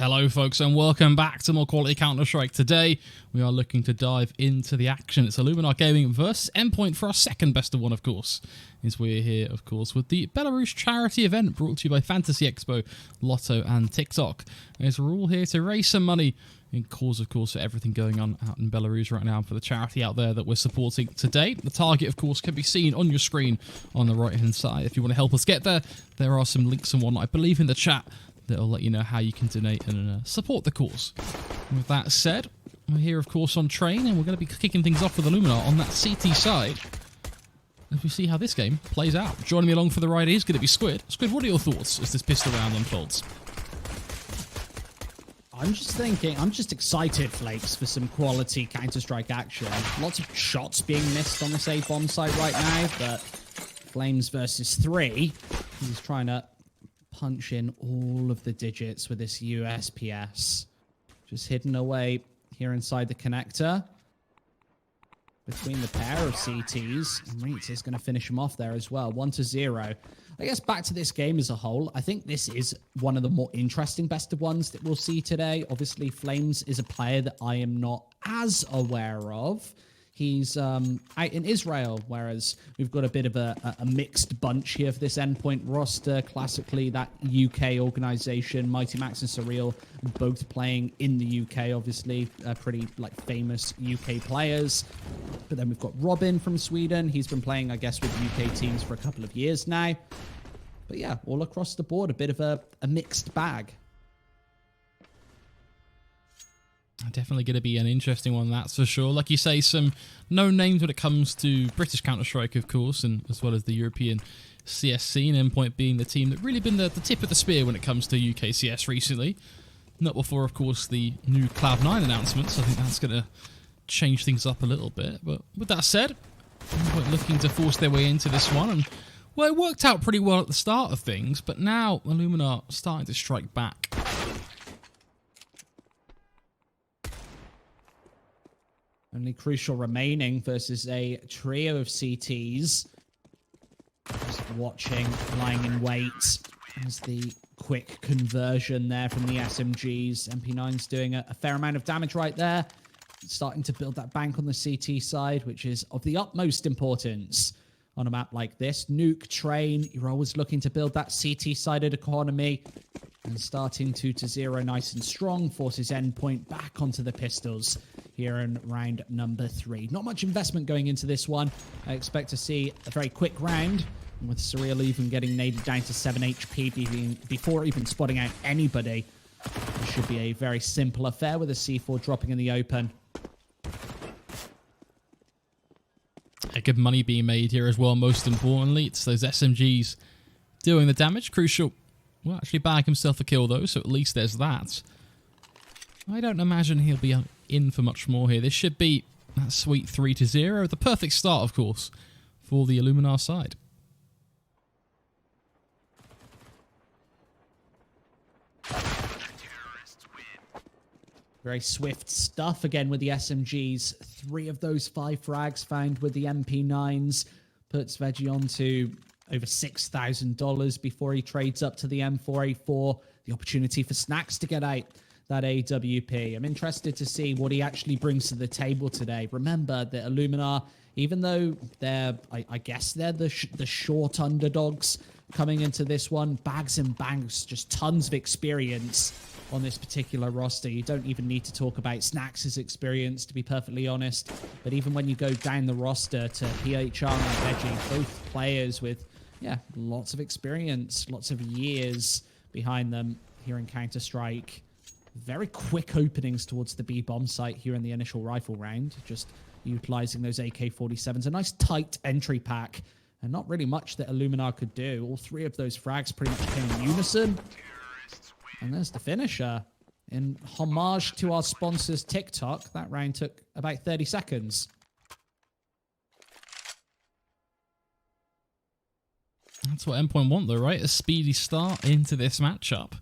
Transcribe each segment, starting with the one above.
Hello folks and welcome back to more quality Counter-Strike. Today we are looking to dive into the action. It's Illuminar Gaming versus Endpoint for our second best of one, of course, as we're here of course with the Belarus charity event brought to you by Fantasy Expo, Lotto and TikTok. As we're all here to raise some money in cause of course for everything going on out in Belarus right now for the charity out there that we're supporting today. The target of course can be seen on your screen on the right hand side. If you want to help us get there, there are some links and whatnot I believe in the chat that'll let you know how you can donate and support the cause. With that said, we're here of course on train and we're going to be kicking things off with Illuminar on that CT side as we see how this game plays out. Joining me along for the ride is going to be Squid. Squid, what are your thoughts as this pistol round unfolds? I'm just excited, Flakes, for some quality Counter-Strike action. Lots of shots being missed on this A-bomb site right now, but Flames versus 3, he's trying to punch in all of the digits with this USPS. Just hidden away here inside the connector. Between the pair of CTs, and Reitz is going to finish him off there as well. 1-0. I guess back to this game as a whole, I think this is one of the more interesting best of ones that we'll see today. Obviously, Flames is a player that I am not as aware of. He's out in Israel, whereas we've got a bit of a mixed bunch here for this Endpoint roster. Classically, that UK organization, Mighty Max and Surreal, both playing in the UK, obviously, pretty like famous UK players. But then we've got Robin from Sweden. He's been playing, I guess, with UK teams for a couple of years now. But yeah, all across the board, a bit of a mixed bag. Definitely going to be an interesting one, that's for sure. Like you say, some known names when it comes to British Counter-Strike, of course, and as well as the European CS scene, Endpoint being the team that really been the tip of the spear when it comes to UKCS recently. Not before, of course, the new Cloud9 announcements. I think that's going to change things up a little bit. But with that said, Endpoint looking to force their way into this one. And, well, it worked out pretty well at the start of things, but now Illuminar starting to strike back. Only Crucial remaining versus a trio of CTs. Just watching, lying in wait. As the quick conversion there from the SMGs. MP9's doing a fair amount of damage right there. Starting to build that bank on the CT side, which is of the utmost importance on a map like this. Nuke, train, you're always looking to build that CT-sided economy. And starting 2-0 nice and strong, forces Endpoint back onto the pistols here in round number 3. Not much investment going into this one. I expect to see a very quick round, with Surreal even getting naded down to 7 HP before even spotting out anybody. It should be a very simple affair with a C4 dropping in the open. Good money being made here as well, most importantly. It's those SMGs doing the damage. Crucial will actually bag himself a kill though, so at least there's that. I don't imagine he'll be in for much more here. This should be that sweet 3-0. The perfect start, of course, for the Illuminar side. Very swift stuff again with the SMGs. 3 of those 5 frags found with the MP9s. Puts Veggie on to over $6,000 before he trades up to the M4A4. The opportunity for Snacks to get out that AWP. I'm interested to see what he actually brings to the table today. Remember that Illuminar, even though they're, I guess they're the short underdogs coming into this one, bags and bangs, just tons of experience on this particular roster. You don't even need to talk about Snacks' experience, to be perfectly honest. But even when you go down the roster to PHR and Veggie, both players with, yeah, lots of experience, lots of years behind them here in Counter-Strike. Very quick openings towards the B-bomb site here in the initial rifle round. Just utilizing those AK-47s. A nice tight entry pack. And not really much that Illuminar could do. All 3 of those frags pretty much came in unison. And there's the finisher. In homage to our sponsors TikTok, that round took about 30 seconds. That's what Endpoint want though, right? A speedy start into this matchup.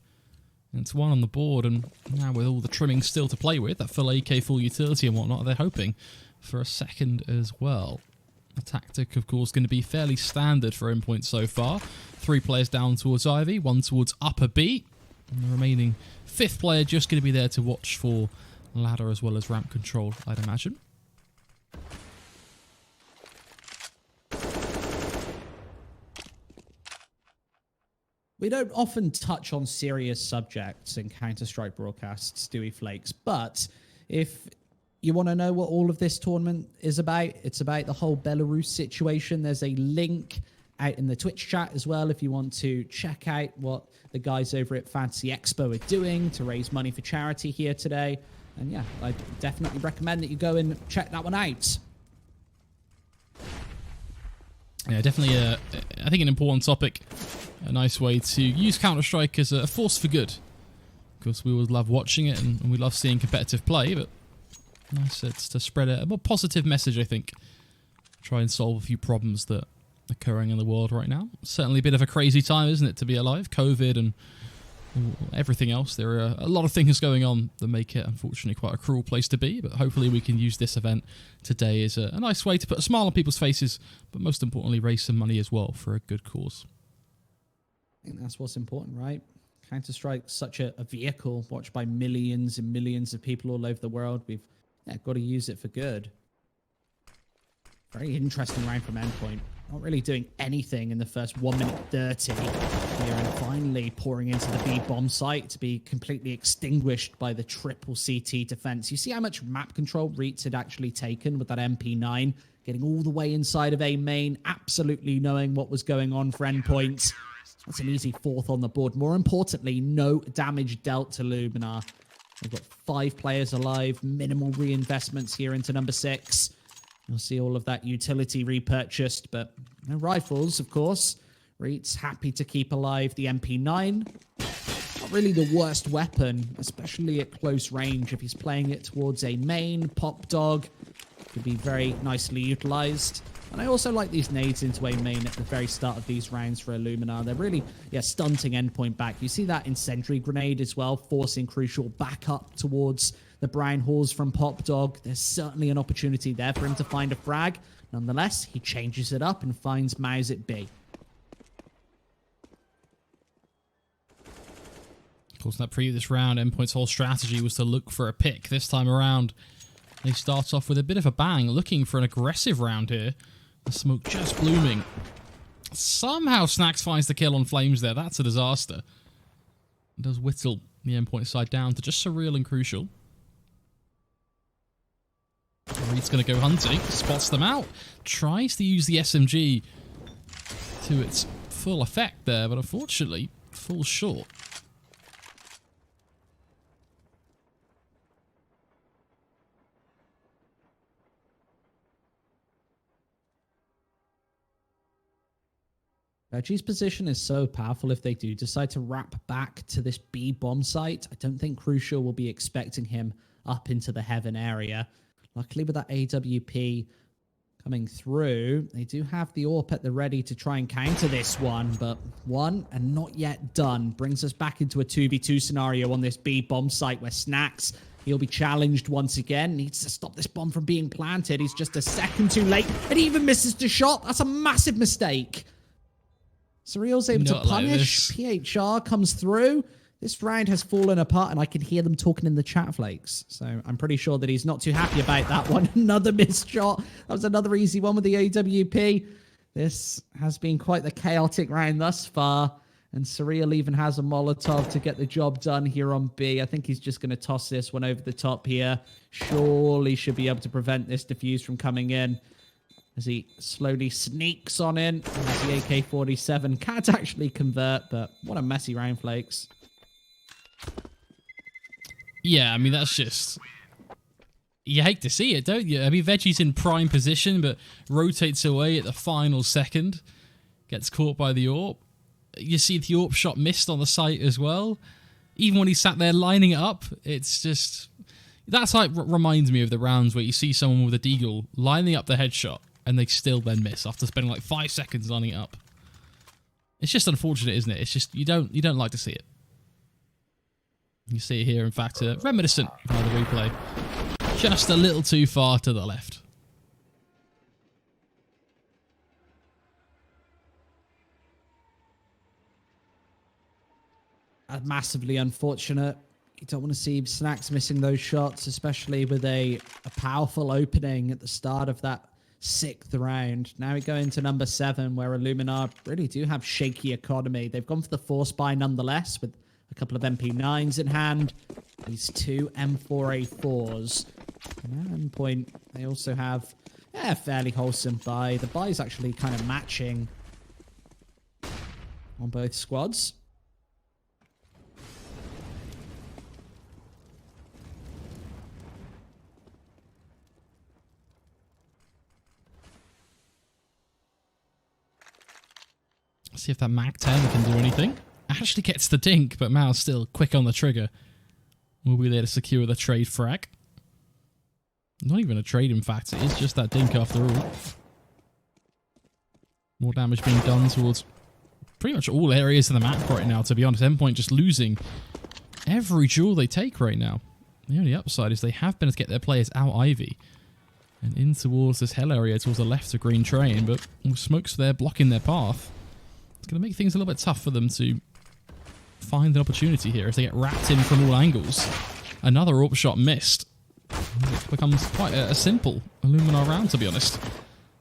It's 1 on the board, and now with all the trimming still to play with, that full AK, full utility and whatnot, they're hoping for a second as well. The tactic, of course, going to be fairly standard for Endpoint so far. 3 players down towards Ivy, 1 towards Upper B. And the remaining 5th player just going to be there to watch for ladder as well as ramp control, I'd imagine. We don't often touch on serious subjects in Counter-Strike broadcasts, do we, Flakes? But if you want to know what all of this tournament is about, it's about the whole Belarus situation. There's a link out in the Twitch chat as well if you want to check out what the guys over at Fantasy Expo are doing to raise money for charity here today. And yeah, I definitely recommend that you go and check that one out. Yeah, definitely, I think an important topic. A nice way to use Counter-Strike as a force for good. Of course, we always love watching it and we love seeing competitive play, but nice it's to spread a more positive message, I think. Try and solve a few problems that are occurring in the world right now. Certainly a bit of a crazy time, isn't it, to be alive? COVID and everything else. There are a lot of things going on that make it, unfortunately, quite a cruel place to be, but hopefully we can use this event today as a nice way to put a smile on people's faces, but most importantly, raise some money as well for a good cause. I think that's what's important, right? Counter-Strike's such a vehicle watched by millions and millions of people all over the world. We've got to use it for good. Very interesting round from Endpoint. Not really doing anything in the first 1 minute 30 here, and finally pouring into the B bomb site to be completely extinguished by the triple CT defense. You see how much map control Reitz had actually taken with that MP9, getting all the way inside of A main, absolutely knowing what was going on for Endpoint. That's an easy 4th on the board. More importantly, no damage dealt to Illuminar. They've got 5 players alive, minimal reinvestments here into number 6. You'll see all of that utility repurchased, but no rifles, of course. Reitz happy to keep alive the MP9. Not really the worst weapon, especially at close range. If he's playing it towards a main, pop dog could be very nicely utilized. And I also like these nades into a main at the very start of these rounds for Illuminar. They're really, stunting Endpoint back. You see that in Sentry Grenade as well, forcing Crucial back up towards the Brown Halls from Pop Dog. There's certainly an opportunity there for him to find a frag. Nonetheless, he changes it up and finds Mouse at B. Of course, in that previous round, Endpoint's whole strategy was to look for a pick. This time around, they start off with a bit of a bang, looking for an aggressive round here. The smoke just blooming. Somehow Snacks finds the kill on Flames there. That's a disaster. Does whittle the Endpoint side down to just Surreal and Crucial. Reed's going to go hunting, spots them out, tries to use the SMG to its full effect there, but unfortunately falls short. Reggie's position is so powerful if they do decide to wrap back to this B bomb site. I don't think Crucial will be expecting him up into the Heaven area. Luckily with that AWP coming through, they do have the AWP at the ready to try and counter this one, but one and not yet done. Brings us back into a 2v2 scenario on this B bomb site where Snacks, he'll be challenged once again. Needs to stop this bomb from being planted. He's just a second too late and he even misses the shot. That's a massive mistake. Surreal's able to punish. PHR comes through. This round has fallen apart, and I can hear them talking in the chat, Flakes. So I'm pretty sure that he's not too happy about that one. Another missed shot. That was another easy one with the AWP. This has been quite the chaotic round thus far. And Surreal even has a Molotov to get the job done here on B. I think he's just going to toss this one over the top here. Surely should be able to prevent this defuse from coming in. As he slowly sneaks on in. As the AK-47 can't actually convert, but what a messy round, Flakes. Yeah, I mean, that's just... You hate to see it, don't you? I mean, Veggie's in prime position, but rotates away at the final second. Gets caught by the AWP. You see the AWP shot missed on the site as well. Even when he sat there lining it up, it's just... That's like reminds me of the rounds where you see someone with a deagle lining up the headshot, and they still then miss after spending like 5 seconds lining it up. It's just unfortunate, isn't it? It's just, you don't like to see it. You see it here, in fact, reminiscent by the replay. Just a little too far to the left. massively unfortunate. You don't want to see Snacks missing those shots, especially with a powerful opening at the start of that 6th round. Now we go into number 7, where Illuminar really do have shaky economy. They've gone for the Force Buy nonetheless, with a couple of MP9s in hand. These 2 M4A4s. And at Endpoint, they also have a fairly wholesome buy. The buy is actually kind of matching on both squads. See if that Mag 10 can do anything. Actually gets the dink, but Mao's still quick on the trigger. Will be there to secure the trade frag. Not even a trade, in fact. It is just that dink after all. More damage being done towards pretty much all areas of the map right now, to be honest. Endpoint just losing every duel they take right now. The only upside is they have been able to get their players out Ivy and in towards this hell area towards the left of Green Train, but smokes there blocking their path. It's going to make things a little bit tough for them to find an opportunity here if they get wrapped in from all angles. Another AWP shot missed. It becomes quite a simple Illuminar round, to be honest.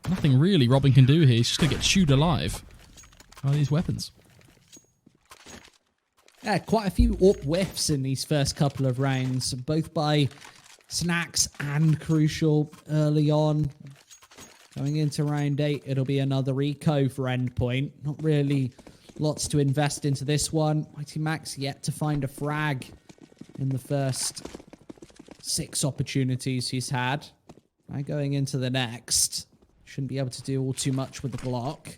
Nothing really Robin can do here. He's just going to get chewed alive by these weapons. Yeah, quite a few AWP whiffs in these first couple of rounds, both by Snacks and Crucial early on. Going into round 8, it'll be another eco for Endpoint. Not really lots to invest into this one. Mighty Max yet to find a frag in the first 6 opportunities he's had. Now going into the next. Shouldn't be able to do all too much with the Glock.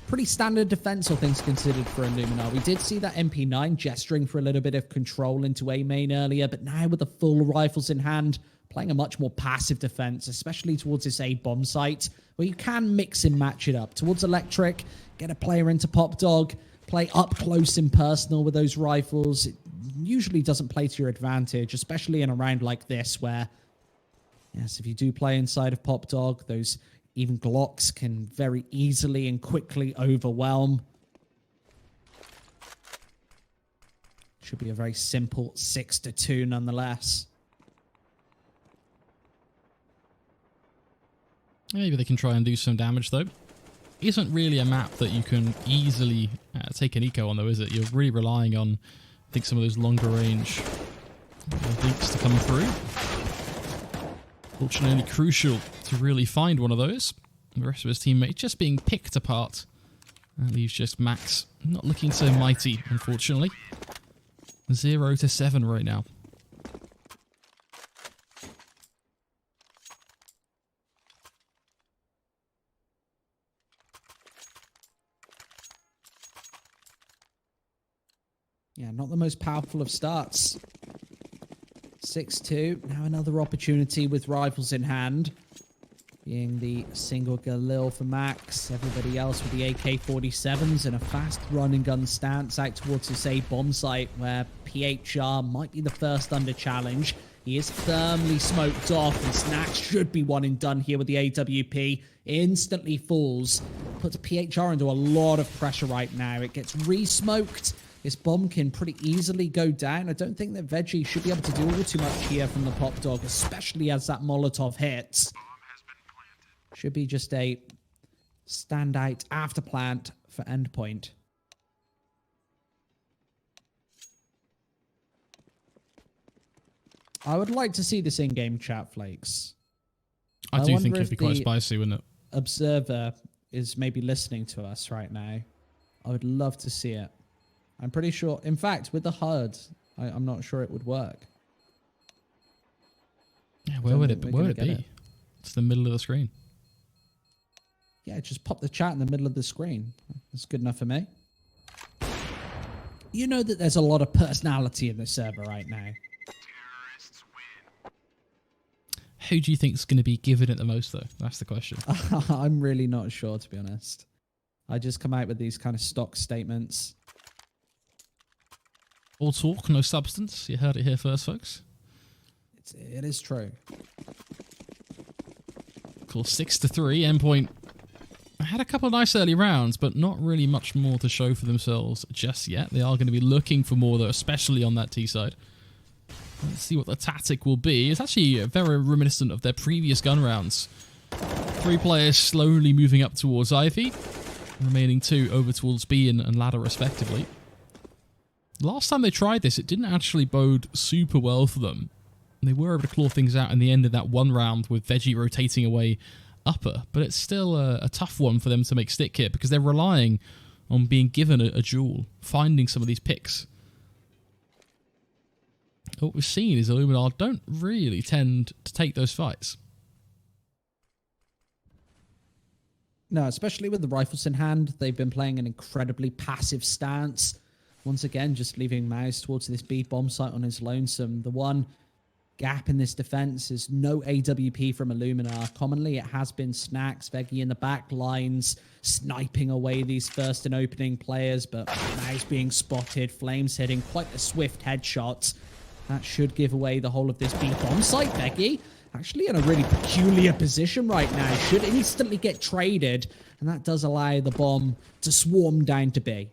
Pretty standard defense, all things considered, for Illuminar. We did see that MP9 gesturing for a little bit of control into A main earlier, but now with the full rifles in hand, playing a much more passive defense, especially towards this A bomb site, where you can mix and match it up. Towards Electric, get a player into Pop Dog, play up close and personal with those rifles. It usually doesn't play to your advantage, especially in a round like this, where, yes, if you do play inside of Pop Dog, those even Glocks can very easily and quickly overwhelm. Should be a very simple 6-2 nonetheless. Maybe they can try and do some damage, though. Isn't really a map that you can easily take an eco on, though, is it? You're really relying on, I think, some of those longer range leaks to come through. Fortunately, Crucial to really find one of those. The rest of his teammates just being picked apart. That leaves just Max not looking so mighty, unfortunately. 0-7 right now. Yeah, not the most powerful of starts. 6-2. Now another opportunity with rifles in hand. Being the single Galil for Max. Everybody else with the AK-47s and a fast run and gun stance out towards this A bomb site, where PHR might be the first under challenge. He is firmly smoked off, and Snacks should be one and done here with the AWP. Instantly falls. Puts PHR into a lot of pressure right now. It gets re-smoked. This bomb can pretty easily go down. I don't think that Veggie should be able to do all too much here from the Pop Dog, especially as that Molotov hits. Should be just a standout after plant for Endpoint. I would like to see this in-game chat, Flakes. I do think it'd be quite spicy, wouldn't it? Observer is maybe listening to us right now. I would love to see it. I'm pretty sure, in fact, with the HUD, I'm not sure it would work. Yeah, where would it be? It's the middle of the screen. Yeah, just pop the chat in the middle of the screen. That's good enough for me. You know that there's a lot of personality in the server right now. Who do you think is going to be giving it the most, though? That's the question. I'm really not sure, to be honest. I just come out with these kind of stock statements. All talk, no substance. You heard it here first, folks. It is true. Of course, 6-3. Endpoint had a couple of nice early rounds, but not really much more to show for themselves just yet. They are going to be looking for more, though, especially on that T side. Let's see what the tactic will be. It's actually very reminiscent of their previous gun rounds. 3 players slowly moving up towards Ivy, remaining 2 over towards B and ladder respectively. Last time they tried this, it didn't actually bode super well for them. They were able to claw things out in the end of that 1 round with Veggie rotating away upper, but it's still a tough one for them to make stick here because they're relying on being given a duel, finding some of these picks. What we've seen is Illuminar don't really tend to take those fights. No, especially with the rifles in hand, they've been playing an incredibly passive stance. Once again, just leaving Mouse towards this B bomb site on his lonesome. The one gap in this defense is no AWP from Illuminar. Commonly, it has been Snacks, Veggie in the back lines, sniping away these first and opening players, but Mouse being spotted, Flames hitting quite a swift headshot. That should give away the whole of this B bomb site. Veggie actually in a really peculiar position right now. Should instantly get traded, and that does allow the bomb to swarm down to B.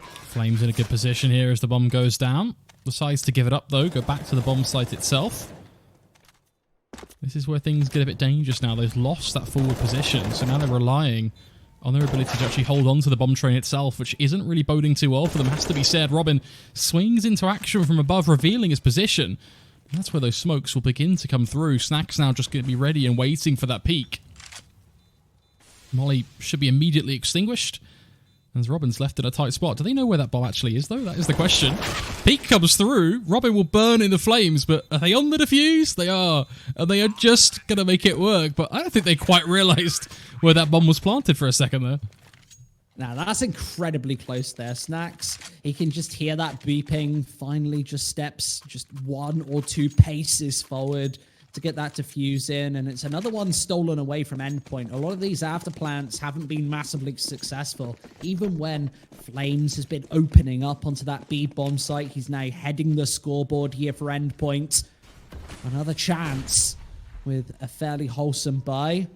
Flames in a good position here as the bomb goes down. Decides to give it up though, go back to the bomb site itself. This is where things get a bit dangerous now. They've lost that forward position, so now they're relying on their ability to actually hold on to the bomb train itself, which isn't really boding too well for them, has to be said. Robin swings into action from above, revealing his position. And that's where those smokes will begin to come through. Snack's now just going to be ready and waiting for that peak. Molly should be immediately extinguished, as Robin's left in a tight spot. Do they know where that bomb actually is, though? That is the question. Peak comes through. Robin will burn in the flames, but are they on the defuse? They are. And they are just going to make it work. But I don't think they quite realised where that bomb was planted for a second there. Now, that's incredibly close there, Snacks. He can just hear that beeping. Finally just steps just 1 or 2 paces forward to get that defuse in, and it's another one stolen away from Endpoint. A lot of these afterplants haven't been massively successful. Even when Flames has been opening up onto that B bomb site, he's now heading the scoreboard here for Endpoint. Another chance with a fairly wholesome buy.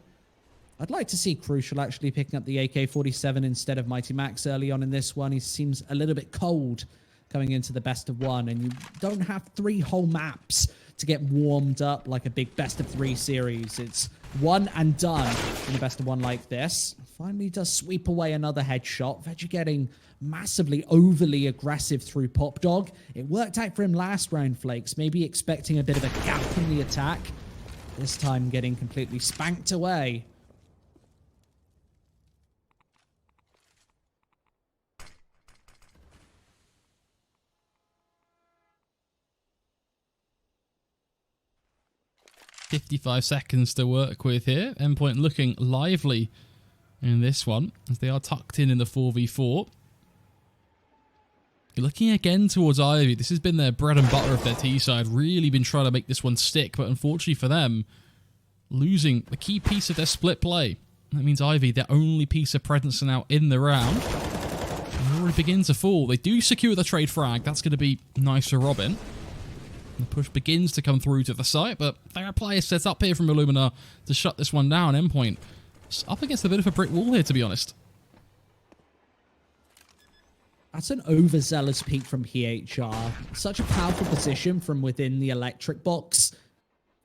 I'd like to see Crucial actually picking up the AK-47 instead of Mighty Max early on in this one. He seems a little bit cold coming into the best of 1, and you don't have 3 whole maps to get warmed up like a big best of 3 series. It's 1 and done in a best of 1 like this. Finally does sweep away another headshot. Veggie getting massively overly aggressive through Pop Dog. It worked out for him last round, Flakes. Maybe expecting a bit of a gap in the attack. This time getting completely spanked away. .55 seconds to work with here. Endpoint looking lively in this one, as they are tucked in the 4v4. You're looking again towards Ivy. This has been their bread and butter of their T side. Really been trying to make this one stick, but unfortunately for them, losing the key piece of their split play. That means Ivy, their only piece of presence now in the round, already begin to fall. They do secure the trade frag. That's going to be nice for Robin. The push begins to come through to the site, but there are players set up here from Illuminar to shut this one down. Endpoint up against a bit of a brick wall here, to be honest. That's an overzealous peak from PHR. Such a powerful position from within the electric box.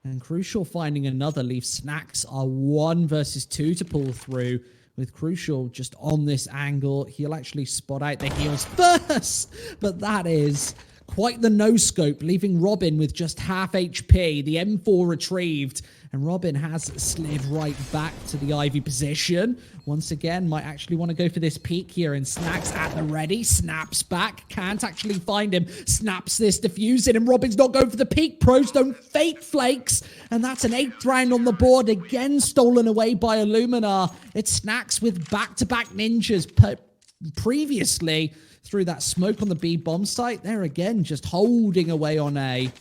And Crucial finding another leaves Snacks are 1 versus 2 to pull through. With Crucial just on this angle, he'll actually spot out the heals first. But that is quite the no-scope, leaving Robin with just half HP. The M4 retrieved, and Robin has slid right back to the Ivy position. Once again, might actually want to go for this peek here, and Snacks at the ready, snaps back, can't actually find him, snaps this defuse in, and Robin's not going for the peek. Pros don't fake, Flakes, and that's an 8th round on the board, again stolen away by Illuminar. It's Snacks with back-to-back ninjas, but previously through that smoke on the B bomb site. There again, just holding away on A.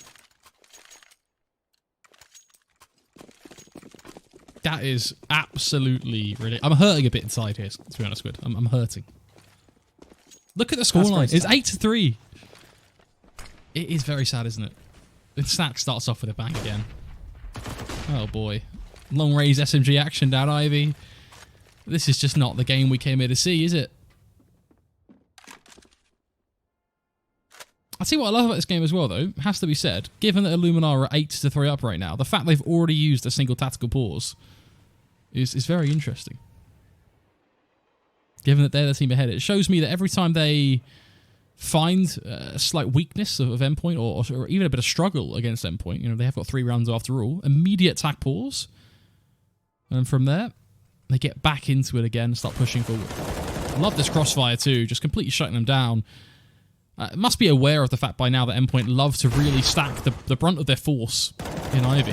That is absolutely really... I'm hurting a bit inside here, to be honest with you. I'm hurting. Look at the scoreline. It's 8-3. It is very sad, isn't it? And Snack starts off with a bang again. Oh boy. Long range SMG action down Ivy. This is just not the game we came here to see, is it? I'll tell you what I love about this game as well, though, has to be said. Given that Illuminar are 8-3 up right now, the fact they've already used a single tactical pause is very interesting. Given that they're the team ahead, it shows me that every time they find a slight weakness of Endpoint or even a bit of struggle against Endpoint, you know, they have got 3 rounds after all, immediate attack pause. And from there, they get back into it again and start pushing forward. I love this crossfire too, just completely shutting them down. Must be aware of the fact by now that Endpoint love to really stack the brunt of their force in Ivy.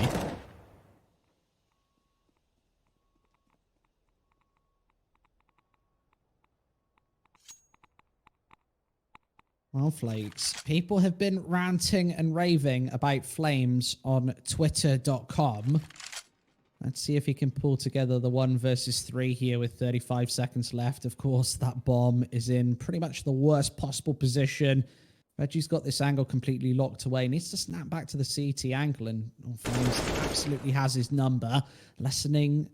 Well, Flakes, people have been ranting and raving about Flames on Twitter.com. Let's see if he can pull together the 1 versus 3 here with 35 seconds left. Of course, that bomb is in pretty much the worst possible position. Reggie's got this angle completely locked away. Needs to snap back to the CT angle, and Flames absolutely has his number. Lessening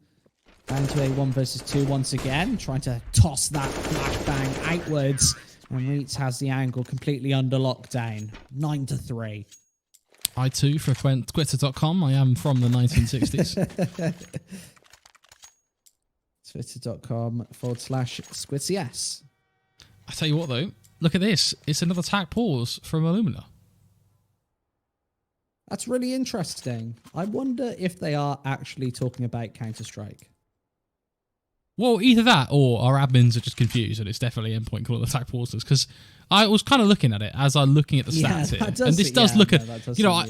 down to a 1 versus 2 once again, trying to toss that flashbang outwards. And Reitz has the angle completely under lockdown. 9-3. I too frequent Twitter.com. I am from the 1960s. Twitter.com/SquidCS. I tell you what though, look at this. It's another attack pause from Illuminar. That's really interesting. I wonder if they are actually talking about Counter-Strike. Well, either that or our admins are just confused and it's definitely Endpoint calling attack pauses, because I was kind of looking at it as I'm looking at the stats here. And this does look at, you know,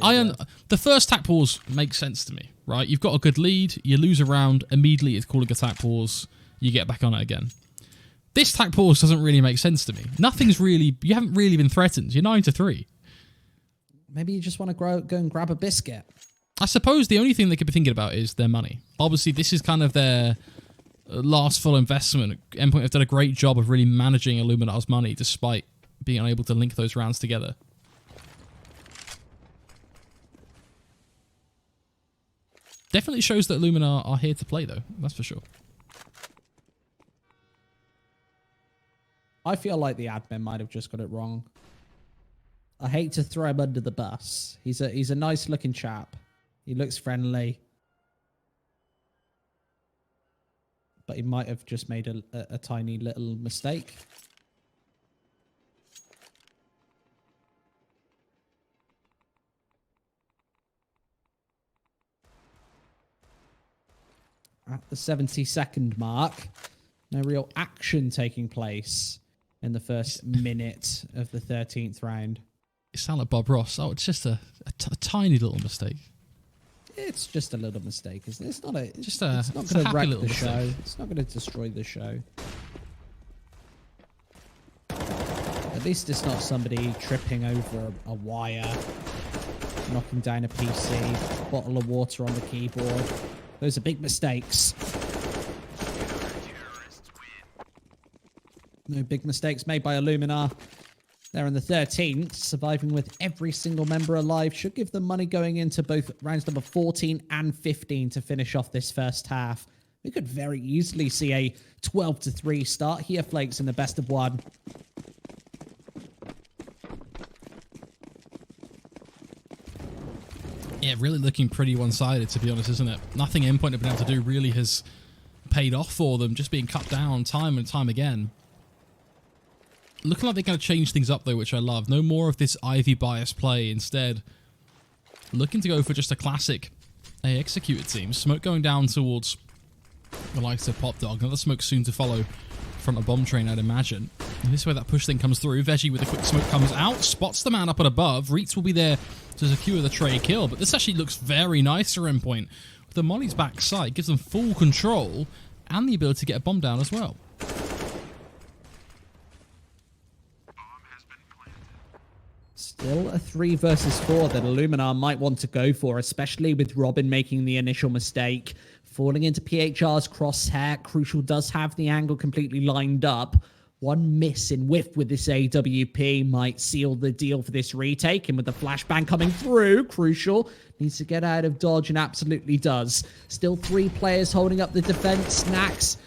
the first attack pause makes sense to me, right? You've got a good lead, you lose a round, immediately it's calling attack pause, you get back on it again. This attack pause doesn't really make sense to me. Nothing's really, you haven't really been threatened. You're 9-3. Maybe you just want to go and grab a biscuit. I suppose the only thing they could be thinking about is their money. Obviously, this is kind of their last full investment. Endpoint have done a great job of really managing Illuminar's money despite being unable to link those rounds together. Definitely shows that Illuminar are here to play though, that's for sure. I feel like the admin might have just got it wrong. I hate to throw him under the bus. He's a nice looking chap. He looks friendly. But he might have just made a tiny little mistake. At the 70-second mark, no real action taking place in the first minute of the 13th round. It sounded like Bob Ross. Oh, it's just a tiny little mistake. It's just a little mistake, isn't it? It's not it's not going to wreck the mistake. show. It's not going to destroy the show. At least it's not somebody tripping over a wire, knocking down a PC, bottle of water on the keyboard. Those are big mistakes. No big mistakes made by Illuminar. They're in the 13th, surviving with every single member alive. Should give them money going into both rounds number 14 and 15 to finish off this first half. We could very easily see a 12-3 start here, Flakes, in the best of one. Yeah, really looking pretty one-sided, to be honest, isn't it? Nothing Endpoint have been able to do really has paid off for them, just being cut down time and time again. Looking like they're going to change things up, though, which I love. No more of this Ivy bias play. Instead, looking to go for just a classic executed team. Smoke going down towards the likes of Pop Dog. Another smoke soon to follow from a bomb train, I'd imagine. And this way that push thing comes through. Veggie with a quick smoke comes out, spots the man up and above. Reitz will be there to secure the tray kill, but this actually looks very nice for Endpoint. With the Molly's backside, gives them full control and the ability to get a bomb down as well. Still a 3 versus 4 that Illuminar might want to go for, especially with Robin making the initial mistake. Falling into PHR's crosshair. Crucial does have the angle completely lined up. One miss in whiff with this AWP might seal the deal for this retake. And with the flashbang coming through, crucial. Needs to get out of dodge and absolutely does. Still 3 players holding up the defense. Snacks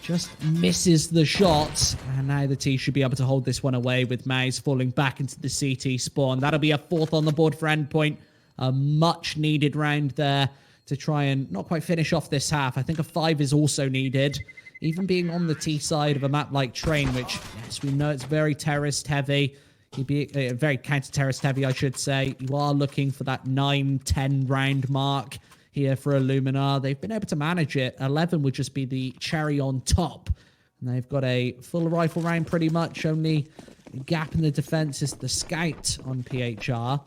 just misses the shot. And now the T should be able to hold this one away with Maze falling back into the CT spawn. That'll be a 4th on the board for Endpoint. A much needed round there to try and not quite finish off this half. I think a 5 is also needed. Even being on the T side of a map like Train, which, yes, we know it's very terrorist heavy. You'd be very counter-terrorist heavy, I should say. You are looking for that 9-10 round mark here for Illuminar. They've been able to manage it. 11 would just be the cherry on top. And they've got a full rifle round pretty much. Only gap in the defense is the scout on PHR.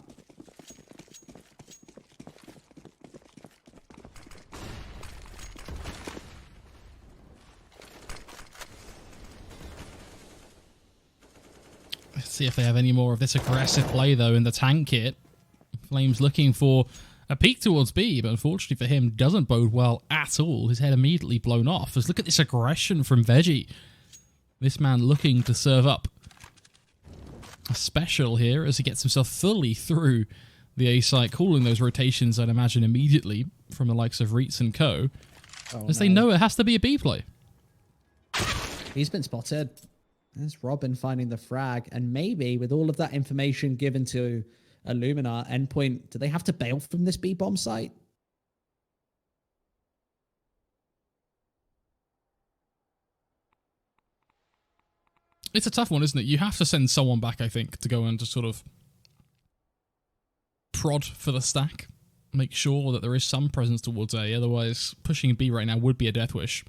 See if they have any more of this aggressive play, though, in the tank kit. Flames looking for a peek towards B, but unfortunately for him, doesn't bode well at all. His head immediately blown off. Let's look at this aggression from Veggie. This man looking to serve up a special here as he gets himself fully through the A site, calling those rotations, I'd imagine, immediately from the likes of Reitz and co. As they know it has to be a B play. He's been spotted. There's Robin finding the frag, and maybe with all of that information given to Illuminar, Endpoint, do they have to bail from this B-bomb site? It's a tough one, isn't it? You have to send someone back, I think, to go and just sort of prod for the stack. Make sure that there is some presence towards A, otherwise pushing B right now would be a death wish.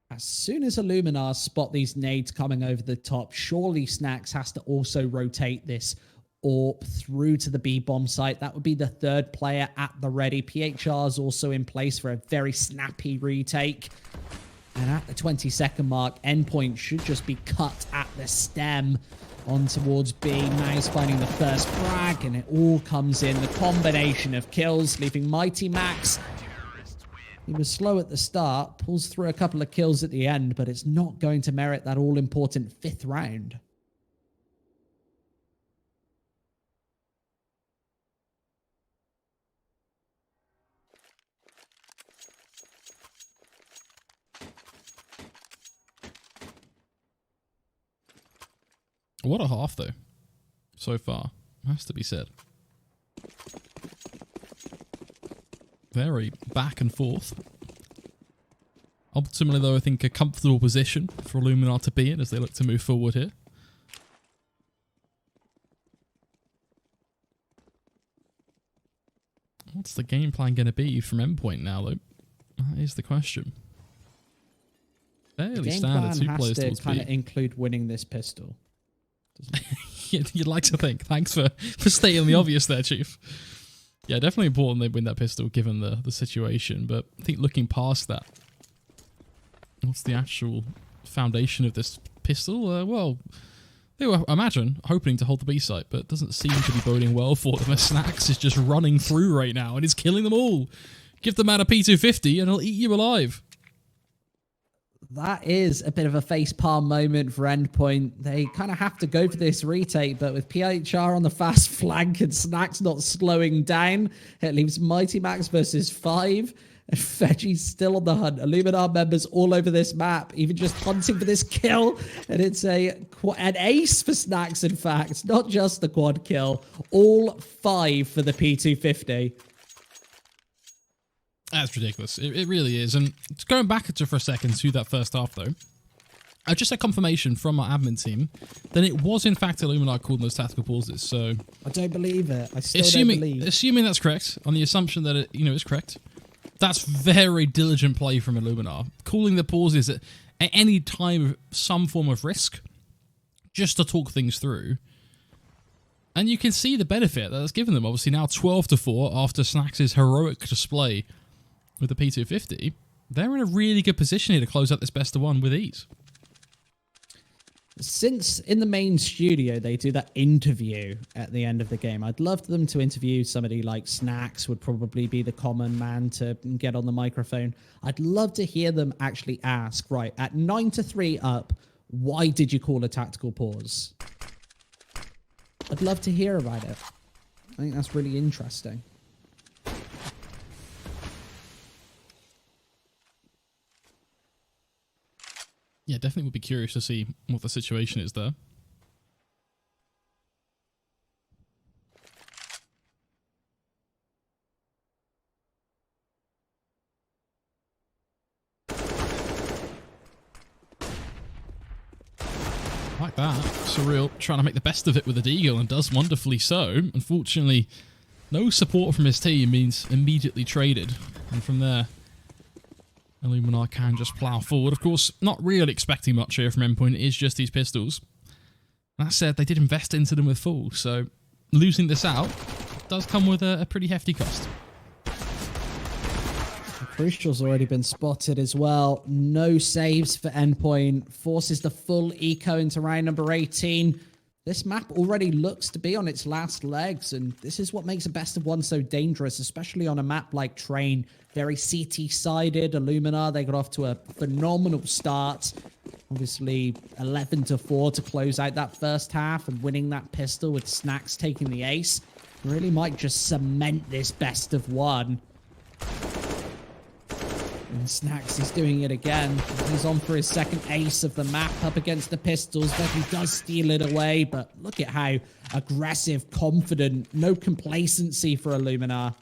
As soon as Illuminar spot these nades coming over the top, surely Snacks has to also rotate this AWP through to the B-bomb site. That would be the 3rd player at the ready. PHR is also in place for a very snappy retake. And at the 20-second mark, Endpoint should just be cut at the stem on towards B. Maze finding the first frag, and it all comes in. The combination of kills, leaving Mighty Max. He was slow at the start, pulls through a couple of kills at the end, but it's not going to merit that all-important 5th round. What a half, though, so far, has to be said. Very back and forth. Ultimately, though, I think a comfortable position for Illuminar to be in as they look to move forward here. What's the game plan going to be from Endpoint now, though? That is the question. Fairly standard, 2 players towards B. The game plan has to kind of include winning this pistol. You'd like to think. Thanks for stating the obvious there, Chief. Yeah, definitely important they win that pistol given the situation, but I think looking past that, what's the actual foundation of this pistol? Well, they were, I imagine, hoping to hold the B site, but it doesn't seem to be boding well for them as Snacks is just running through right now and is killing them all. Give the man a P250 and he'll eat you alive. That is a bit of a facepalm moment for Endpoint. They kind of have to go for this retake, but with PHR on the fast flank and Snacks not slowing down, it leaves Mighty Max versus 5. And Veggie's still on the hunt. Illuminar members all over this map, even just hunting for this kill. And it's an ace for Snacks, in fact. Not just the quad kill. All 5 for the P250. That's ridiculous. It really is. And going back for a second to that first half, though, I just had confirmation from our admin team that it was, in fact, Illuminar calling those tactical pauses. So I don't believe it. I still don't believe. Assuming that's correct, on the assumption that it is correct, that's very diligent play from Illuminar. Calling the pauses at any time of some form of risk, just to talk things through. And you can see the benefit that that's given them. Obviously, now 12-4 after Snacks' heroic display with the P250, they're in a really good position here to close out this best of 1 with ease. Since in the main studio they do that interview at the end of the game, I'd love them to interview somebody like Snacks, would probably be the common man to get on the microphone. I'd love to hear them actually ask, right, at 9-3 up, why did you call a tactical pause? I'd love to hear about it. I think that's really interesting. Yeah, definitely would be curious to see what the situation is there. Like that. Surreal trying to make the best of it with the Deagle, and does wonderfully so. Unfortunately, no support from his team means immediately traded. And from there, Illuminar can just plough forward. Of course, not really expecting much here from Endpoint. It is just these pistols. That said, they did invest into them with full, so losing this out does come with a pretty hefty cost. Crucial's already been spotted as well. No saves for Endpoint. Forces the full eco into round number 18. This map already looks to be on its last legs, and this is what makes a best of one so dangerous, especially on a map like Train. Very CT-sided. Illuminar, they got off to a phenomenal start. Obviously, 11-4 to close out that first half, and winning that pistol with Snacks taking the ace really might just cement this best of one. And Snacks is doing it again. He's on for his second ace of the map up against the pistols. Veggie does steal it away, but look at how aggressive, confident, no complacency for Illuminar.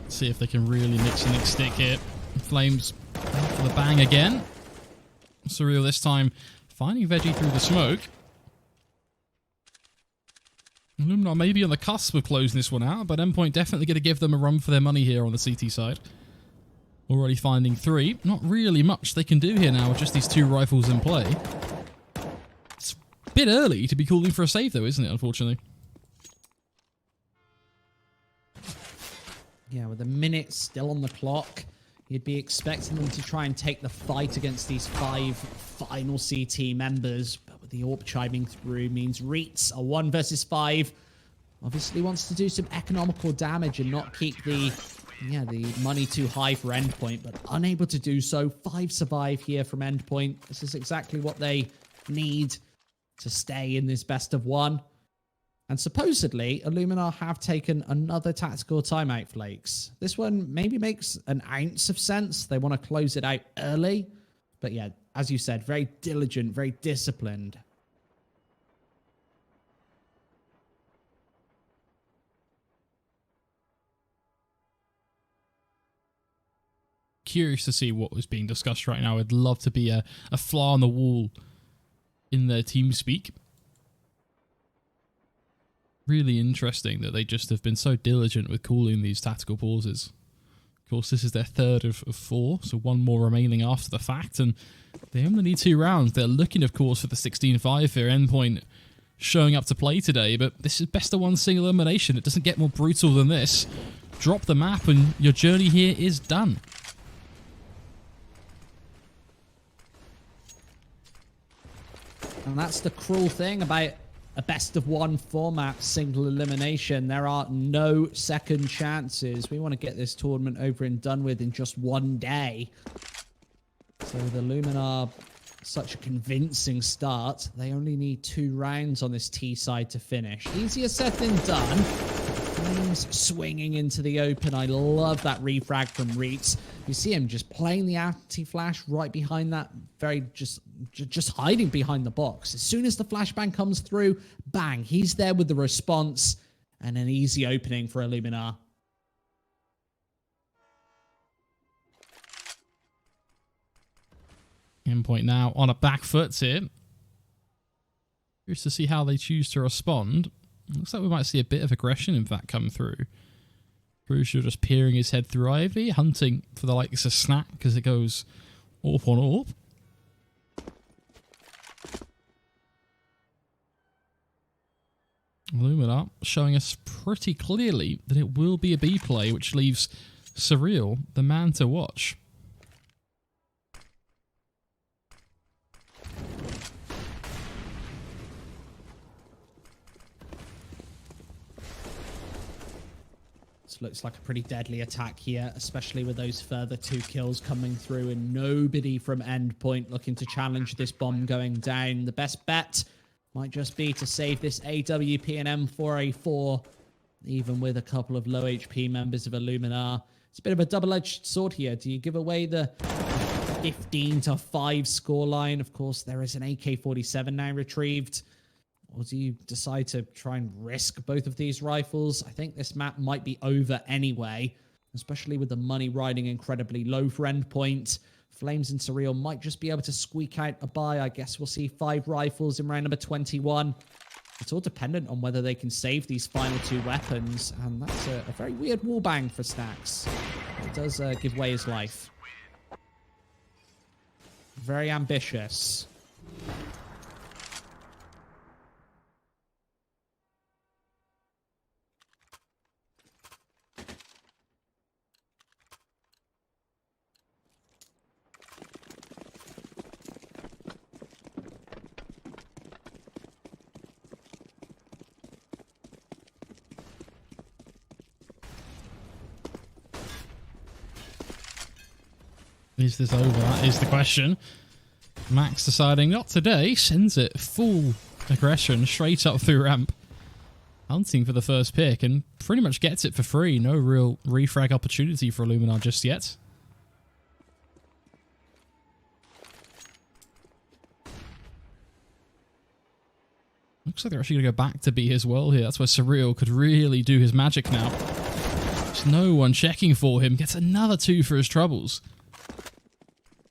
See if they can really mix and stick here. Flames for the bang again. Surreal this time finding Veggie through the smoke. Illuminar maybe on the cusp of closing this one out, but Endpoint definitely going to give them a run for their money here on the CT side. Already finding 3. Not really much they can do here now with just these 2 rifles in play. It's a bit early to be calling for a save though, isn't it, unfortunately? Yeah, with a minute still on the clock, you'd be expecting them to try and take the fight against these 5 final CT members. But with the AWP chiming through means Reitz, a 1 versus 5, obviously wants to do some economical damage and not keep the money too high for Endpoint, but unable to do so. 5 survive here from Endpoint. This is exactly what they need to stay in this best of one. And supposedly, Illuminar have taken another tactical timeout, Flakes. This one maybe makes an ounce of sense. They want to close it out early. But yeah, as you said, very diligent, very disciplined. Curious to see what was being discussed right now. I'd love to be a fly on the wall in their team speak. Really interesting that they just have been so diligent with calling these tactical pauses. Of course, this is their 3rd of 4, so 1 more remaining after the fact, and they only need 2 rounds. They're looking, of course, for the 16-5 here. Endpoint showing up to play today, but this is best of one single elimination. It doesn't get more brutal than this. Drop the map and your journey here is done. And that's the cruel thing about a best of one format, single elimination. There are no second chances. We want to get this tournament over and done with in just 1 day. So with Illuminar, such a convincing start. They only need 2 rounds on this T side to finish. Easier said than done. Flames swinging into the open. I love that refrag from Reitz. You see him just playing the anti-flash right behind that, very just hiding behind the box. As soon as the flashbang comes through, bang, he's there with the response and an easy opening for Illuminar. Endpoint now on a back foot here. Curious to see how they choose to respond. Looks like we might see a bit of aggression, in fact, come through. Crucial just peering his head through Ivy, hunting for the likes of Snack because it goes AWP on AWP. Illuminar showing us pretty clearly that it will be a B play, which leaves Surreal the man to watch. This looks like a pretty deadly attack here, especially with those further 2 kills coming through and nobody from Endpoint looking to challenge this bomb going down. The best bet might just be to save this AWP and M4A4, even with a couple of low HP members of Illuminar. It's a bit of a double-edged sword here. Do you give away the 15-5 scoreline? Of course, there is an AK-47 now retrieved. Or do you decide to try and risk both of these rifles? I think this map might be over anyway, especially with the money riding incredibly low for Endpoint. Flames and Surreal might just be able to squeak out a buy. I guess we'll see 5 rifles in round number 21. It's all dependent on whether they can save these final 2 weapons, and that's a very weird wallbang for Stacks. It does give away his life. Very ambitious. Is this over? That is the question. Max deciding not today, sends it full aggression straight up through ramp. Hunting for the first pick and pretty much gets it for free. No real refrag opportunity for Illuminar just yet. Looks like they're actually going to go back to B as well here. That's where Surreal could really do his magic now. There's no one checking for him. Gets another 2 for his troubles.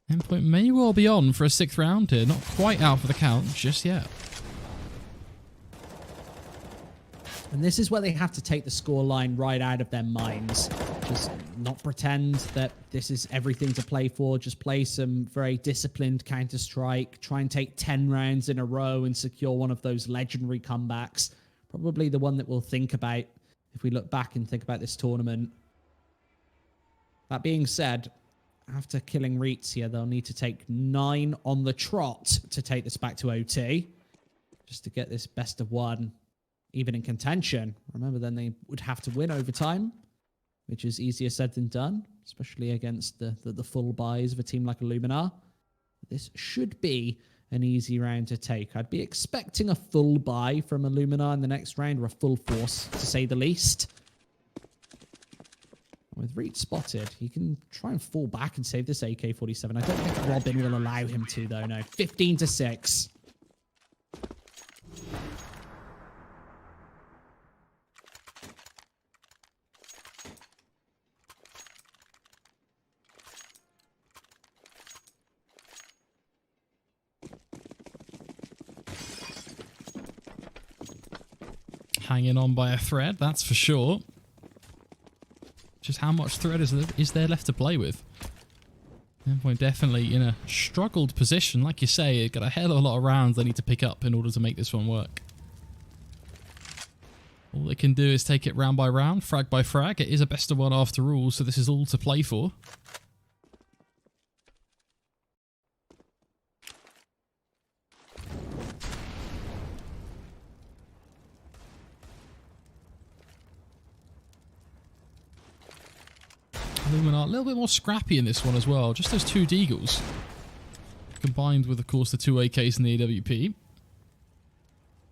Endpoint may well be on for a 6th round here. Not quite out for the count just yet. And this is where they have to take the scoreline right out of their minds. Just not pretend that this is everything to play for. Just play some very disciplined Counter-Strike. Try and take 10 rounds in a row and secure one of those legendary comebacks. Probably the one that we'll think about if we look back and think about this tournament. That being said, after killing Reitz here, they'll need to take 9 on the trot to take this back to OT. Just to get this best of 1 even in contention. Remember, then they would have to win overtime, which is easier said than done, especially against the full buys of a team like Illuminar. This should be an easy round to take. I'd be expecting a full buy from Illuminar in the next round, or a full force, to say the least. With Reed spotted, he can try and fall back and save this AK-47. I don't think Robin will allow him to, though, no. 15-6. Hanging on by a thread, that's for sure. Just how much thread is there left to play with? Endpoint definitely in a struggled position. Like you say, it got a hell of a lot of rounds they need to pick up in order to make this one work. All they can do is take it round by round, frag by frag. It is a best of 1 after all, so this is all to play for. Illuminar a little bit more scrappy in this one as well. Just those 2 Deagles. Combined with, of course, the 2 AKs and the AWP.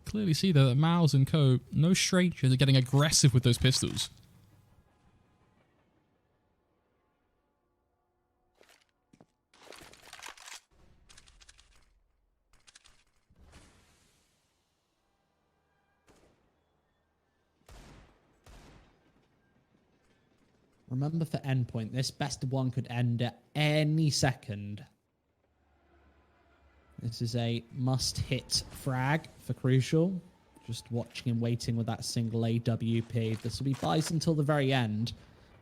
Clearly see though that Mouse and co, no strangers, are getting aggressive with those pistols. Remember, for Endpoint, this best of 1 could end at any second. This is a must-hit frag for Crucial. Just watching and waiting with that single AWP. This will be buys until the very end.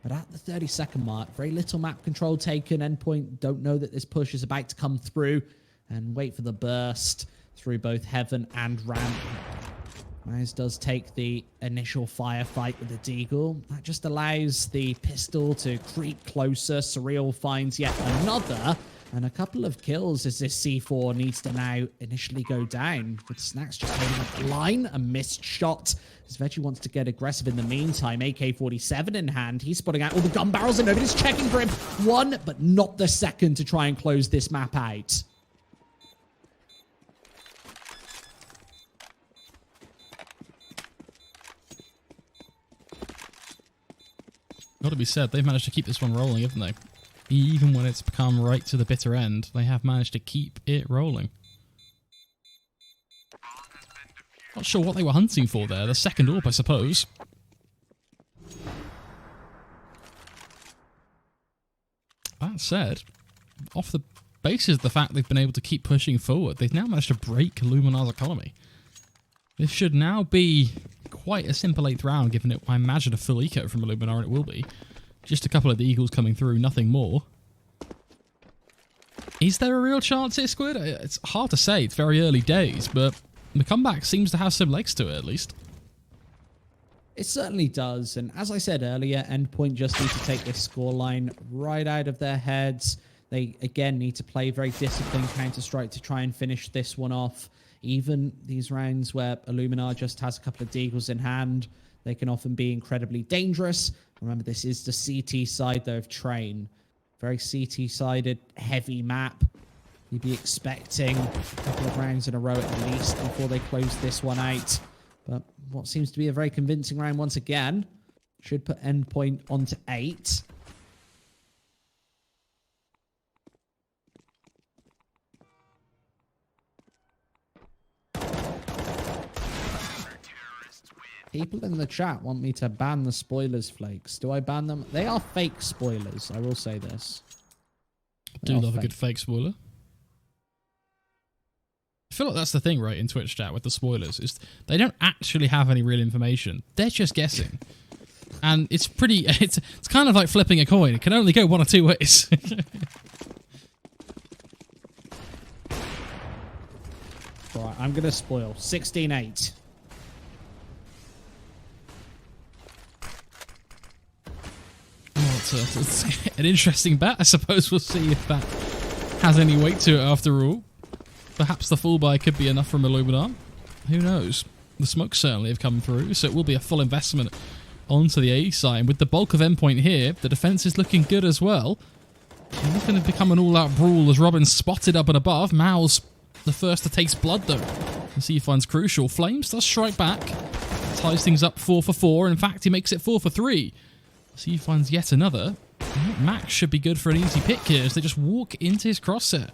But at the 30-second mark, very little map control taken. Endpoint don't know that this push is about to come through and wait for the burst through both Heaven and Ramp. Mize does take the initial firefight with the Deagle. That just allows the pistol to creep closer. Surreal finds yet another. And a couple of kills as this C4 needs to now initially go down. With Snacks just holding up the line. A missed shot. As Veggie wants to get aggressive in the meantime. AK-47 in hand. He's spotting out all the gun barrels and nobody's checking for him. One, but not the second to try and close this map out. Got to be said, they've managed to keep this one rolling, haven't they? Even when it's become right to the bitter end, they have managed to keep it rolling. Not sure what they were hunting for there. The second AWP, I suppose. That said, off the basis of the fact they've been able to keep pushing forward, they've now managed to break Illuminar's economy. This should now be quite a simple 8th round, given it, I imagine, a full eco from Illuminar, and it will be. Just a couple of the Eagles coming through, nothing more. Is there a real chance here, Squid? It's hard to say. It's very early days, but the comeback seems to have some legs to it, at least. It certainly does, and as I said earlier, Endpoint just need to take this scoreline right out of their heads. They, again, need to play very disciplined Counter-Strike to try and finish this one off. Even these rounds where Illuminar just has a couple of Deagles in hand, they can often be incredibly dangerous. Remember, this is the CT side, though, of Train. Very CT-sided, heavy map. You'd be expecting a couple of rounds in a row at least before they close this one out. But what seems to be a very convincing round once again should put Endpoint onto 8. People in the chat want me to ban the spoilers, Flakes. Do I ban them? They are fake spoilers, I will say this. I do love a good fake spoiler. I feel like that's the thing, right, in Twitch chat with the spoilers, is they don't actually have any real information. They're just guessing. And it's pretty, it's kind of like flipping a coin. It can only go one or two ways. Right, I'm going to spoil. 16-8. It's an interesting bet. I suppose we'll see if that has any weight to it after all. Perhaps the full buy could be enough from Illuminar. Who knows? The smokes certainly have come through, so it will be a full investment onto the A side. With the bulk of Endpoint here, the defense is looking good as well. And it's going to become an all-out brawl as Robin's spotted up and above. Mao's the first to taste blood, though. The C finds crucial. Flames does strike back. Ties things up 4 for 4. In fact, he makes it 4 for 3. C finds yet another. Max should be good for an easy pick here as they just walk into his crosshair.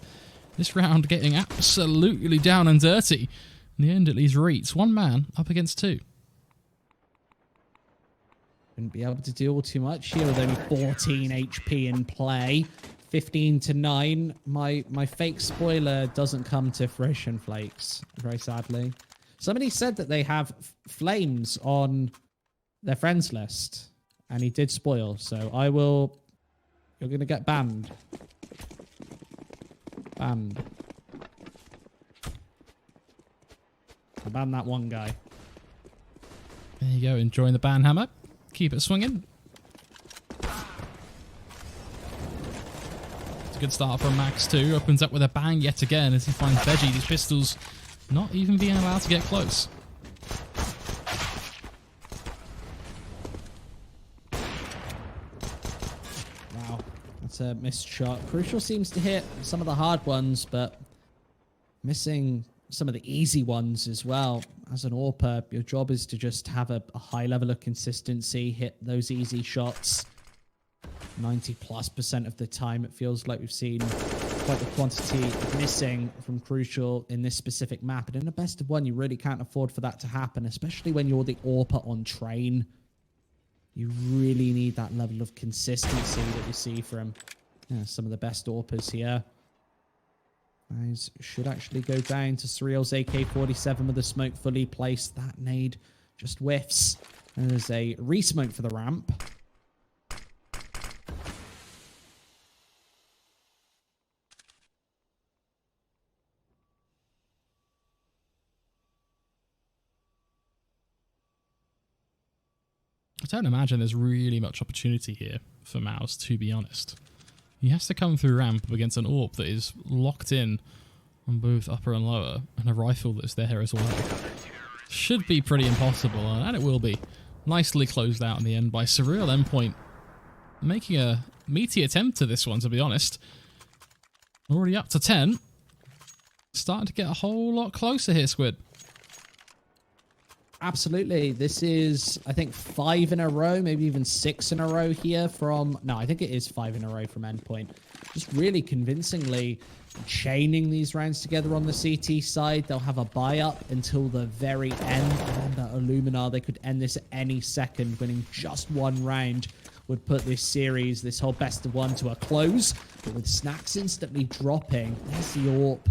This round getting absolutely down and dirty. In the end, it leaves Reitz. One man up against 2. Wouldn't be able to deal too much here with only 14 HP in play. 15-9. My fake spoiler doesn't come to fruition, Flakes, very sadly. Somebody said that they have flames on their friends list. And he did spoil, so I will... You're going to get banned. Banned. I banned that one guy. There you go, enjoying the ban hammer. Keep it swinging. It's a good start from Max too. Opens up with a bang yet again as he finds Veggie. These pistols not even being allowed to get close. A missed shot. Crucial seems to hit some of the hard ones, but missing some of the easy ones as well. As an AWPer, your job is to just have a high level of consistency, hit those easy shots. 90+% of the time, it feels like we've seen quite the quantity missing from Crucial in this specific map. And in a best of one, you really can't afford for that to happen, especially when you're the AWPer on Train. You really need that level of consistency that you see from some of the best AWPers here. Guys should actually go down to Surreal's AK-47 with the smoke fully placed. That nade just whiffs. And there's a re-smoke for the ramp. don't imagine there's really much opportunity here for Mouse, to be honest. He has to come through ramp against an AWP that is locked in on both upper and lower, and a rifle that's there as well. Should be pretty impossible, and it will be. Nicely closed out in the end by Surreal. Endpoint making a meaty attempt to this one, to be honest. Already up to 10. Starting to get a whole lot closer here, Squid. Absolutely. This is, I think, 5 in a row, maybe even 6 in a row here from... No, I think it is 5 in a row from Endpoint. Just really convincingly chaining these rounds together on the CT side. They'll have a buy-up until the very end. Remember, Illuminar, they could end this at any second. Winning just one round would put this series, this whole best of one, to a close. But with Snacks instantly dropping, there's the AWP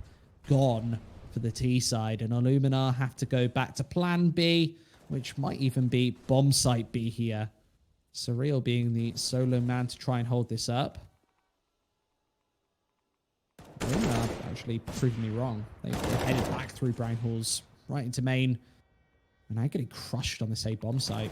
gone for the T side, and Illuminar have to go back to plan B, which might even be bomb site B here. Surreal being the solo man to try and hold this up. Illuminar actually proved me wrong. They headed back through Brown Halls right into main, and now getting crushed on this A bomb site.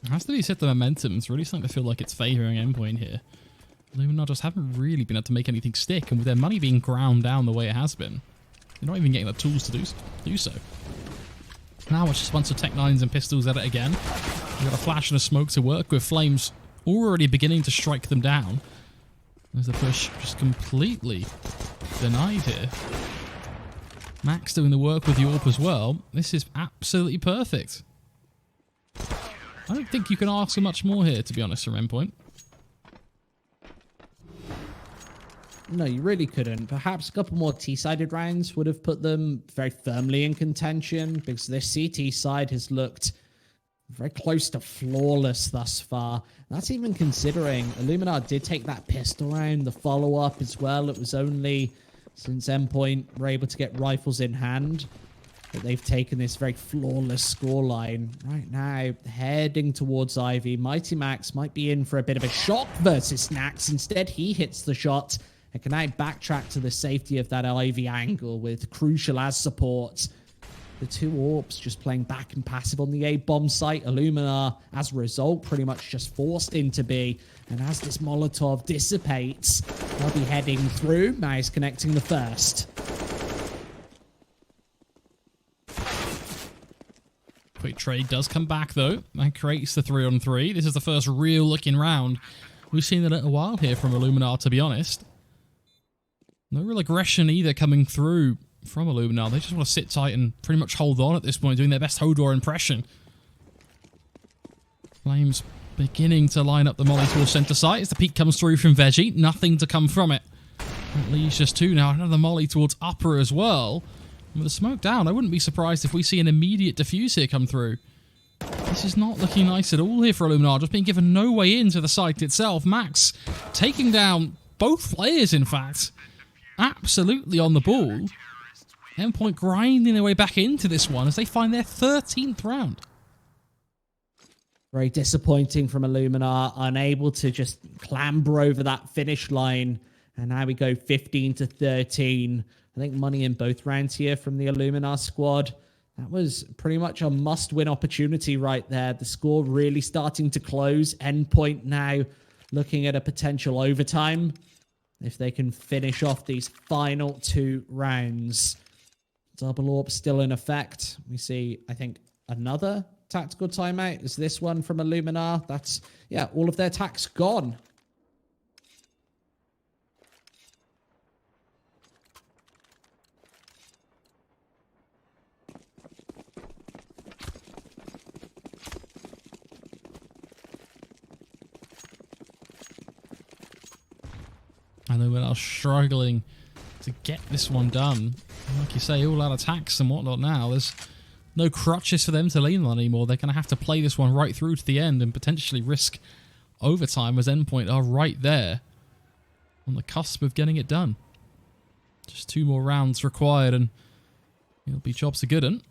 It has to be said, the momentum is really starting to feel like it's favouring Endpoint here. Illuminar just haven't really been able to make anything stick, and with their money being ground down the way it has been, they're not even getting the tools to do so. Now it's just a bunch of Tech 9s and pistols at it again. We've got a flash and a smoke to work with. Flames already beginning to strike them down. There's the push just completely denied here. Max doing the work with the AWP as well. This is absolutely perfect. I don't think you can ask for much more here, to be honest, from Endpoint. No, you really couldn't. Perhaps a couple more T-sided rounds would have put them very firmly in contention, because this CT side has looked very close to flawless thus far. That's even considering Illuminar did take that pistol round, the follow-up as well. It was only since Endpoint were able to get rifles in hand that they've taken this very flawless scoreline. Right now, heading towards Ivy. Mighty Max might be in for a bit of a shock versus Snacks. Instead, he hits the shot and can now backtrack to the safety of that Ivy angle with Crucial as support. The two AWPs just playing back and passive on the A bomb site. Illuminar, as a result, pretty much just forced into B. And as this Molotov dissipates, they'll be heading through. Now he's connecting the first. Quick trade does come back, though, and creates the 3-on-3. This is the first real looking round we've seen in a little while here from Illuminar, to be honest. No real aggression either coming through from Illuminar. They just want to sit tight and pretty much hold on at this point, doing their best Hodor impression. Flames beginning to line up the molly towards center site as the peek comes through from Veggie. Nothing to come from it. At least just two now. Another molly towards upper as well. And with the smoke down, I wouldn't be surprised if we see an immediate defuse here come through. This is not looking nice at all here for Illuminar. Just being given no way into the site itself. Max taking down both players, in fact. Absolutely on the ball. Endpoint grinding their way back into this one as they find their 13th round. Very disappointing from Illuminar, unable to just clamber over that finish line. And now we go 15-13. I think money in both rounds here from the Illuminar squad. That was pretty much a must-win opportunity right there. The score really starting to close. Endpoint now looking at a potential overtime if they can finish off these final two rounds. Double AWP still in effect. We see, I think, another tactical timeout. Is this one from Illuminar? That's, yeah, all of their attacks gone. I know we're now struggling to get this one done. Like you say, all out attacks and whatnot now. There's no crutches for them to lean on anymore. They're going to have to play this one right through to the end and potentially risk overtime as Endpoint are right there. on the cusp of getting it done. Just 2 more rounds required and it'll be jobs a good un.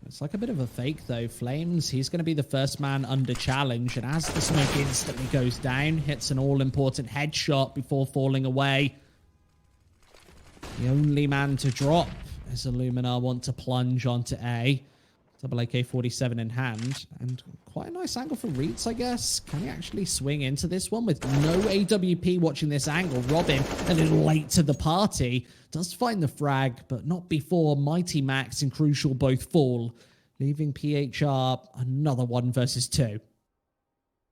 It's like a bit of a fake, though. Flames, he's going to be the first man under challenge. And as the smoke instantly goes down, hits an all-important headshot before falling away. The only man to drop as Illuminar want to plunge onto A. Double AK-47 in hand. And quite a nice angle for Reeds, I guess. Can he actually swing into this one with no AWP watching this angle? Robin, a little late to the party, does find the frag, but not before Mighty Max and Crucial both fall, leaving PHR another 1 versus 2.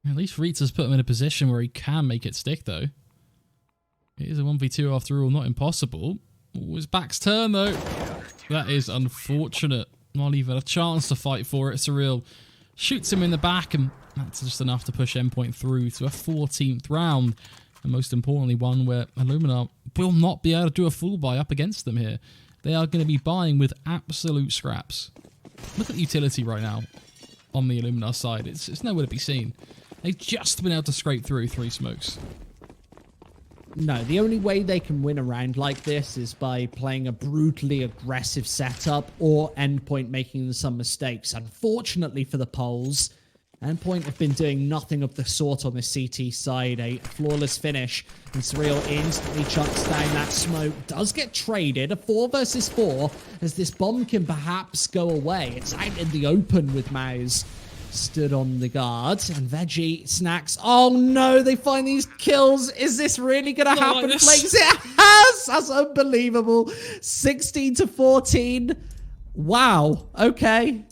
At least Reeds has put him in a position where he can make it stick, though. It is a 1v2 after all, not impossible. Oh, his back's turn, though. That is unfortunate. Not even a chance to fight for it. Surreal shoots him in the back, and that's just enough to push Endpoint through to a 14th round. And most importantly, one where Illuminar will not be able to do a full buy up against them here. They are going to be buying with absolute scraps. Look at the utility right now on the Illuminar side. It's nowhere to be seen. They've just been able to scrape through 3 smokes. No, the only way they can win a round like this is by playing a brutally aggressive setup or Endpoint making some mistakes. Unfortunately for the Poles, Endpoint have been doing nothing of the sort on the CT side. A flawless finish, and Surreal instantly chucks down that smoke. Does get traded, a 4 versus 4, as this bomb can perhaps go away. It's out in the open with Mouse stood on the guard, and Veggie snacks. Oh no, they find these kills. Is this really gonna happen, Flakes? It has! That's unbelievable. 16 to 14. Wow. Okay.